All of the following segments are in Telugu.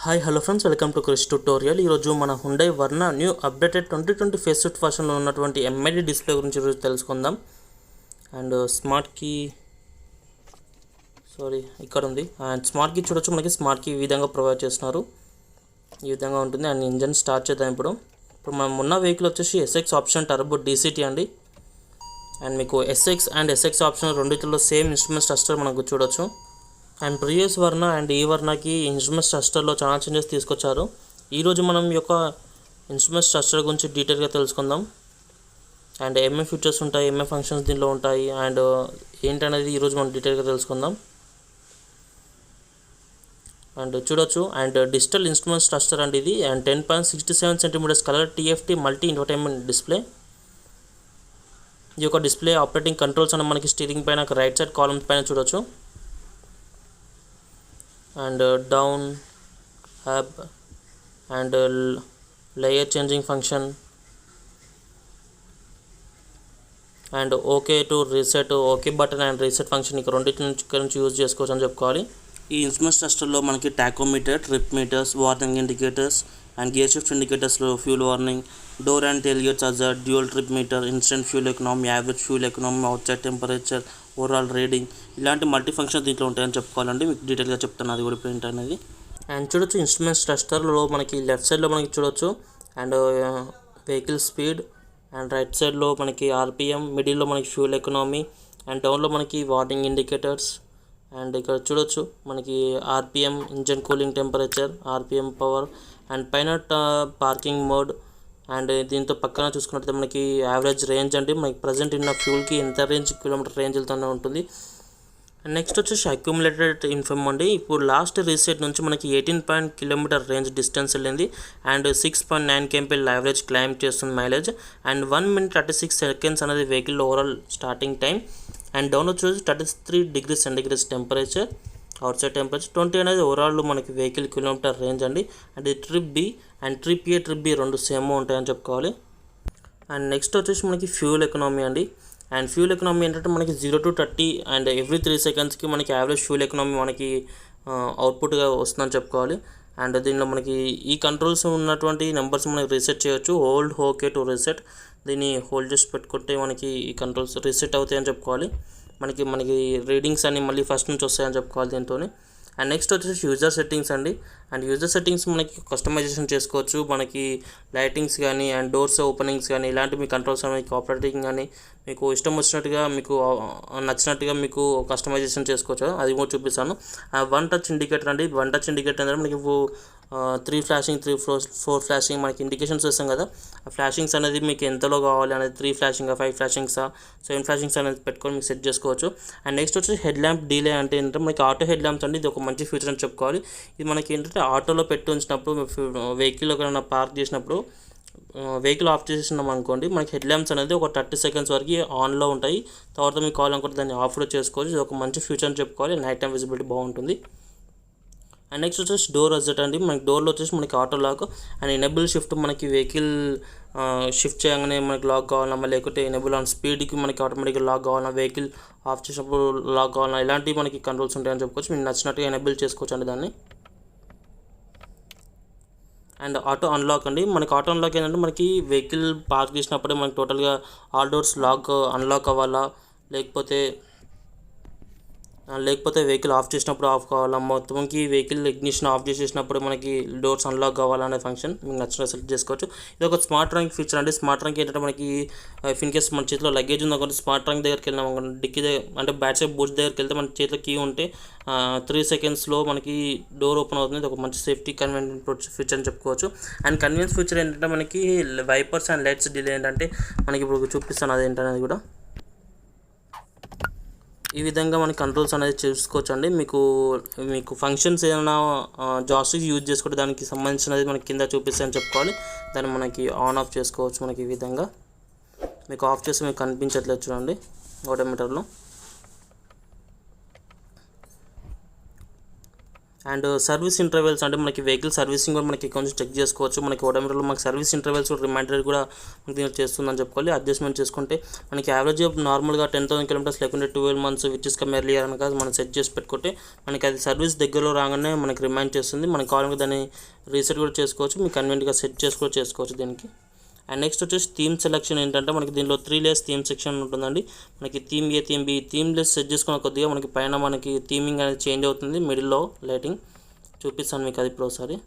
Hi hello friends, welcome to Krish tutorial. ఈరోజు మన Hyundai Verna new updated 2020 face shift వర్షన్లో ఉన్నటువంటి ఎంఐడి డిస్ప్లే గురించి ఈరోజు తెలుసుకుందాం. అండ్ స్మార్ట్ కీ ఇక్కడ ఉంది. అండ్ స్మార్ట్ కీ చూడొచ్చు, మనకి స్మార్ట్ కీ ఈ విధంగా ప్రొవైడ్ చేస్తున్నారు. ఈ విధంగా ఉంటుంది. అండ్ ఇంజన్ స్టార్ట్ చేద్దాం. ఇప్పుడు మనం ఉన్న వెహికల్ వచ్చేసి ఎస్ఎక్స్ ఆప్షన్ టర్బో డీసీటీ అండి. అండ్ మీకు ఎస్ఎక్స్ అండ్ ఎస్ఎక్స్ ఆప్షన్ రెండింటిలో సేమ్ ఇన్స్ట్రుమెంట్ క్లస్టర్ మనకు చూడొచ్చు. అండ్ ప్రీవియస్ వర్ణ అండ్ ఈ వర్ణకి ఇన్స్ట్రుమెంట్ స్ట్రక్చర్లో చాలా చేంజెస్ తీసుకొచ్చారు. ఈరోజు మనం ఈ యొక్క ఇన్స్ట్రుమెంట్ స్ట్రక్చర్ గురించి డీటెయిల్గా తెలుసుకుందాం. అండ్ ఏమేమి ఫీచర్స్ ఉంటాయి, ఏమేమి ఫంక్షన్స్ దీనిలో ఉంటాయి అండ్ ఏంటనేది ఈరోజు మనం డీటెయిల్గా తెలుసుకుందాం. అండ్ చూడొచ్చు, అండ్ డిజిటల్ ఇన్స్ట్రుమెంట్ స్ట్రక్చర్ అండి ఇది. And 10.67 centimetres colour TFT multi infotainment display. ఈ యొక్క డిస్ప్లే ఆపరేటింగ్ కంట్రోల్స్ అని మనకి స్టీరింగ్ పైన రైట్ సైడ్ కాలమ్ పైన చూడొచ్చు. And down hub and layer changing function and okay to reset, okay button and reset function ఇక్కడ రెండింటి నుంచి యూజ్ చేసుకోవచ్చు అని చెప్పుకోవాలి. ఈ ఇన్స్ట్రుమెంట్ క్లస్టర్లో మనకి tachometer, trip meters, warning indicators and gear shift ఇండికేటర్స్లో fuel warning, door and tailgate charger, dual trip meter, instant fuel economy, average fuel economy, outside temperature, overall reading, ఇలాంటి మల్టీ ఫంక్షన్ దీంట్లో ఉంటాయని చెప్పుకోవాలండి. మీకు డీటెయిల్గా చెప్తాను అది కూడా ప్రింట్ అనేది. అండ్ చూడొచ్చు, ఇన్స్ట్రుమెంట్స్ క్లస్టర్లో మనకి లెఫ్ట్ సైడ్లో మనకి చూడొచ్చు. And vehicle speed and right సైడ్లో మనకి ఆర్పిఎం, మిడిల్లో మనకి ఫ్యూల్ ఎకనామీ అండ్ డౌన్లో మనకి వార్నింగ్ ఇండికేటర్స్. అండ్ ఇక్కడ చూడొచ్చు మనకి RPM, engine cooling temperature, RPM power and పైన పార్కింగ్ మోడ్. అండ్ దీంతో పక్కన చూసుకున్నట్లయితే మనకి యావరేజ్ రేంజ్ అండి, మనకి ప్రజెంట్ ఉన్న ఫ్యూల్కి ఎంత రేంజ్ కిలోమీటర్ రేంజ్ వెళ్తూనే ఉంటుంది. అండ్ నెక్స్ట్ వచ్చేసి అక్యూములేటెడ్ ఇన్ఫర్మ్ అండి. ఇప్పుడు లాస్ట్ రీసెట్ నుంచి మనకి 18 కిలోమీటర్ రేంజ్ డిస్టెన్స్ వెళ్ళింది. అండ్ 6.9 kmpl యావరేజ్ క్లైమ్ చేస్తుంది మైలేజ్. అండ్ 1 minute 36 seconds అనేది vehicle overall starting time. And down వచ్చేసి 33 degrees centigrade temperature, outside temperature 20 అనేది ఓవరాల్ మనకి వెహికల్ కిలోమీటర్ రేంజ్ అండి. And trip B and trip A, trip B రెండు సేమ్ ఉంటాయని చెప్పుకోవాలి. అండ్ నెక్స్ట్ వచ్చేసి మనకి ఫ్యూల్ ఎకనామీ అండి. అండ్ ఫ్యూల్ ఎకనామీ ఏంటంటే మనకి 0 to 30 అండ్ ఎవ్రీ 3 secondsకి మనకి యావరేజ్ ఫ్యూల్ ఎకనామీ మనకి అవుట్పుట్గా వస్తుందని చెప్పుకోవాలి. అండ్ దీనిలో మనకి ఈ కంట్రోల్స్ ఉన్నటువంటి నెంబర్స్ మనకి రీసెట్ చేయొచ్చు. హోల్డ్ ఓకే టు రీసెట్, దీన్ని హోల్డ్ చేసి పెట్టుకుంటే మనకి ఈ కంట్రోల్స్ రీసెట్ అవుతాయని చెప్పుకోవాలి. మనకి రీడింగ్స్ అన్ని మళ్ళీ ఫస్ట్ నుంచి వస్తాయని చెప్పుకోవాలి దీంతో. అండ్ నెక్స్ట్ వచ్చేసి యూజర్ సెట్టింగ్స్ అండి. అండ్ యూజర్ సెట్టింగ్స్ మనకి కస్టమైజేషన్ చేసుకోవచ్చు. మనకి లైటింగ్స్ కానీ అండ్ డోర్స్ ఓపెనింగ్స్ కానీ ఇలాంటి మీ కంట్రోల్స్ మీకు ఆపరేటింగ్ కానీ మీకు ఇష్టం వచ్చినట్టుగా మీకు నచ్చినట్టుగా మీకు కస్టమైజేషన్ చేసుకోవచ్చు. అది కూడా చూపిస్తాను. వన్ టచ్ ఇండికేటర్ అండి. వన్ టచ్ ఇండికేటర్ అంటే మనకి 3 ఫ్లాషింగ్, 4 ఫ్లాషింగ్ మనకి ఇండికేషన్స్ వస్తాం కదా. ఆ ఫ్లాషింగ్స్ అనేది మీకు ఎంతలో కావాలి అనేది 3 ఫ్లాషింగ్, 5 ఫ్లాషింగ్సా, 7 ఫ్లాషింగ్స్ అనేది పెట్టుకొని మీకు సెట్ చేసుకోవచ్చు. అండ్ నెక్స్ట్ వచ్చి హెడ్ ల్యాంప్ డీలే అంటే ఏంటంటే మనకి ఆటో హెడ్ ల్యాంప్స్ అండి. ఇది ఒక మంచి ఫీచర్ అని చెప్పుకోవాలి. ఇది మనకి ఏంటంటే ఆటోలో పెట్టి ఉంచినప్పుడు వెహికల్ ఒకరైనా పార్క్ చేసినప్పుడు వెహికల్ ఆఫ్ చేసినాం అనుకోండి, మనకి హెడ్ ల్యాంప్స్ అనేది ఒక 30 seconds వరకు ఆన్లో ఉంటాయి. తర్వాత మీకు కావాలనుకుంటే దాన్ని ఆఫ్లో చేసుకోవచ్చు. ఇది ఒక మంచి ఫీచర్ అని చెప్పుకోవాలి. నైట్ టైం విజిబిలిటీ బాగుంటుంది. అండ్ నెక్స్ట్ వచ్చేసి డోర్ అడ్జస్ట్ అండి. మనకి డోర్లో వచ్చేసి మనకి auto lock and enable shift, మనకి వెహికల్ షిఫ్ట్ చేయగానే మనకి లాక్ కావాలన్నా, లేకపోతే ఎనేబుల్ ఆన్ స్పీడ్కి మనకి ఆటోమేటిక్గా లాక్ కావాలన్నా, వెహికల్ ఆఫ్ చేసినప్పుడు లాక్ కావాలన్నా, ఇలాంటివి మనకి కంట్రోల్స్ ఉంటాయని చెప్పుకోవచ్చు. మీకు నచ్చినట్టుగా ఎనేబుల్ చేసుకోవచ్చు అండి దాన్ని. అండ్ ఆటో అన్లాక్ అండి. మనకి ఆటో అన్లాక్ ఏంటంటే మనకి వెహికల్ పార్క్ చేసినప్పుడే మనకి టోటల్గా ఆల్ డోర్స్ అన్లాక్ అవ్వాలా, లేకపోతే వెహికల్ ఆఫ్ చేసినప్పుడు ఆఫ్ కావాలా, మొత్తంకి వెహికల్ ఇగ్నిషన్ ఆఫ్ చేసేసినప్పుడు మనకి డోర్స్ అన్లాక్ కావాలనే ఫంక్షన్ మీకు నచ్చిన సెలెక్ట్ చేసుకోవచ్చు. ఇది ఒక స్మార్ట్ ట్రంక్ ఫీచర్ అండి. స్మార్ట్ ట్రంక్ ఏంటంటే మనకి ఇన్ కేస్ మన చేతిలో లగేజ్ ఉందనుకోండి, స్మార్ట్ ట్రంక్ దగ్గరికి వెళ్ళినాం అనుకోండి, డిక్కీ దగ్గర అంటే బ్యాక్ సైడ్ బూట్స్ దగ్గరికి వెళ్తే మన చేతిలో కీ ఉంటే 3 secondsలో మనకి డోర్ ఓపెన్ అవుతుంది. ఇది ఒక మంచి సేఫ్టీ కన్వీనియంట్ ఫీచర్ అని చెప్పుకోవచ్చు. అండ్ కన్వీనియన్స్ ఫీచర్ ఏంటంటే మనకి వైపర్స్ అండ్ లైట్స్ డిలే ఏంటంటే మనకి ఇప్పుడు చూపిస్తాను అదేంటనేది కూడా. ఈ విధంగా మనకి కంట్రోల్స్ అనేది చూసుకోవచ్చు అండి. మీకు ఫంక్షన్స్ ఏమైనా జాస్టిక్స్ యూజ్ చేసుకుంటే దానికి సంబంధించినది మనకి కింద చూపిస్తాయని చెప్పుకోవాలి. దాన్ని మనకి ఆన్ ఆఫ్ చేసుకోవచ్చు. మనకి ఈ విధంగా మీకు ఆఫ్ చేసి మీకు కనిపించట్లేదు చూడండి ఓడోమీటర్లో. అండ్ సర్వీస్ ఇంటర్వెల్స్ అంటే మనకి వెహికల్ సర్వీసింగ్ కూడా మనకి కొంచెం చెక్ చేసుకోవచ్చు. మనకి ఓడోమీటర్లో మనకి సర్వీస్ ఇంటర్వెల్స్ రిమైండర్ కూడా మనకి చేస్తుందని చెప్పుకోవాలి. అడ్జస్ట్మెంట్ చేసుకుంటే మనకి యావరేజ్ నార్మల్గా 10,000 కిలోమీటర్స్ లేకుంటే 12 months which is come earlier అనగా మనం సెట్ చేసి పెట్టుకుంటే మనకి అది సర్వీస్ దగ్గరలో రాగానే మనకి రిమైండ్ చేస్తుంది. మనకి కావాలంటే దాన్ని రీసెట్ కూడా చేసుకోవచ్చు, మీకు కన్వీనియంట్గా సెట్ చేసుకోవచ్చు దీనికి. అండ్ నెక్స్ట్ వచ్చేసి థీమ్ సెలెక్షన్ ఏంటంటే మనకి దీనిలో 3 layers థీమ్ సెక్షన్ ఉంటుందండి. మనకి theme A, theme B, theme less set చేసుకున్న కొద్దిగా మనకి పైన మనకి థీమింగ్ అనేది చేంజ్ అవుతుంది. మిడిల్లో లైటింగ్ చూపిస్తాను మీకు అది ఇప్పుడు ఒకసారి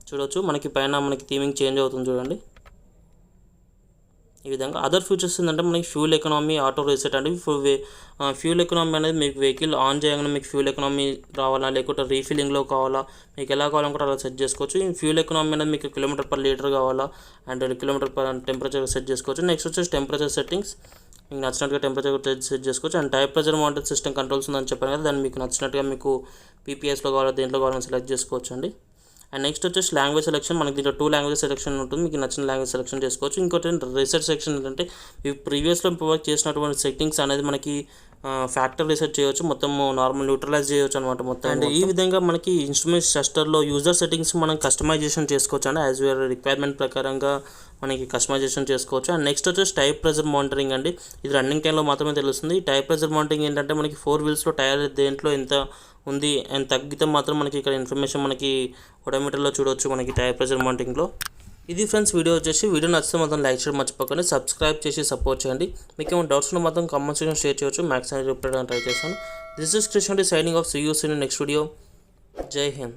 చూడవచ్చు. మనకి పైన మనకి థీమింగ్ చేంజ్ అవుతుంది చూడండి ఈ విధంగా. అదర్ ఫీచర్స్ ఏంటంటే మనకి ఫ్యూల్ ఎకనామీ, ఆటో రీసెట్ అంటే ఫ్యూల్ ఎకనామీ అనేది మీకు వెహికల్ ఆన్ చేయగానే మీకు ఫ్యూల్ ఎకనామీ రావాలా లేకుంటే రీఫిల్లింగ్లో కావాలా, మీకు ఎలా కావాలనుకుంటే అలా సెట్ చేసుకోవచ్చు. ఈ ఫ్యూల్ ఎకనామీ అనేది మీకు km/L కావాలా అండ్ km/టెంపరేచర్ సెట్ చేసుకోవచ్చు. నెక్స్ట్ వచ్చేసి టెంపరేచర్ సెట్టింగ్స్, మీకు నచ్చినట్టుగా టెంపరేచర్ సెట్ చేసుకోవచ్చు. And tyre pressure mounted system controls ఉందని చెప్పాను కదా, దాన్ని మీకు నచ్చినట్టుగా మీకు PPSలో కావాలా దేంట్లో కావాలని సెలెక్ట్ చేసుకోవచ్చు అండి. అండ్ నెక్స్ట్ వచ్చేసి లాంగ్వేజ్ సెలెక్షన్, మనకి దీంట్లో 2 language సెలెక్షన్ ఉంటుంది, మీకు నచ్చిన లాంగ్వేజ్ సెలెక్షన్ చేసుకోవచ్చు. ఇంకోటి రీసెట్ సెక్షన్ ఏంటంటే ప్రీవియస్లో ప్రొవైడ్ చేసినటువంటి సెట్టింగ్స్ అనేది మనకి ఫ్యాక్టర్ రీసెట్ చేయవచ్చు, మొత్తం నార్మల్ న్యూట్రలైజ్ చేయవచ్చు అనమాట మొత్తం. అండ్ ఈ విధంగా మనకి ఇన్స్ట్రుమెంట్స్ టెస్టర్లో యూజర్ సెట్టింగ్స్ మనం కస్టమైజేషన్ చేసుకోవచ్చు అండి, యాజ్ యువర్ రిక్వైర్మెంట్ ప్రకారంగా మనకి కస్టమైజేషన్ చేసుకోవచ్చు. అండ్ నెక్స్ట్ వచ్చేసి టైర్ ప్రెజర్ మానిటరింగ్ అండి, ఇది రన్నింగ్ టైంలో మాత్రమే తెలుస్తుంది. ఈ టైర్ ప్రెజర్ మానిటరింగ్ ఏంటంటే మనకి 4 wheelsలో టైర్ దేంట్లో ఎంత ఉంది అండ్ తగ్గితే మాత్రం మనకి ఇక్కడ ఇన్ఫర్మేషన్ మనకి ఓడోమీటర్లో చూడవచ్చు మనకి టైర్ ప్రెజర్ మానిటరింగ్లో. ఇది ఫ్రెండ్స్ వీడియో వచ్చేసి. వీడియో నచ్చితే మాత్రం లైక్ చేయడం మర్చిపోకండి, సబ్స్క్రైబ్ చేసి సపోర్ట్ చేయండి. మీకు ఏమైనా డౌట్స్ ఉన్న మాత్రం కామెంట్ సెక్షన్ షేర్ చేయవచ్చు, మ్యాక్సిమం రిప్లై ట్రై చేస్తాను. This is Krishna signing off, see you soon in next video. Jai Hind.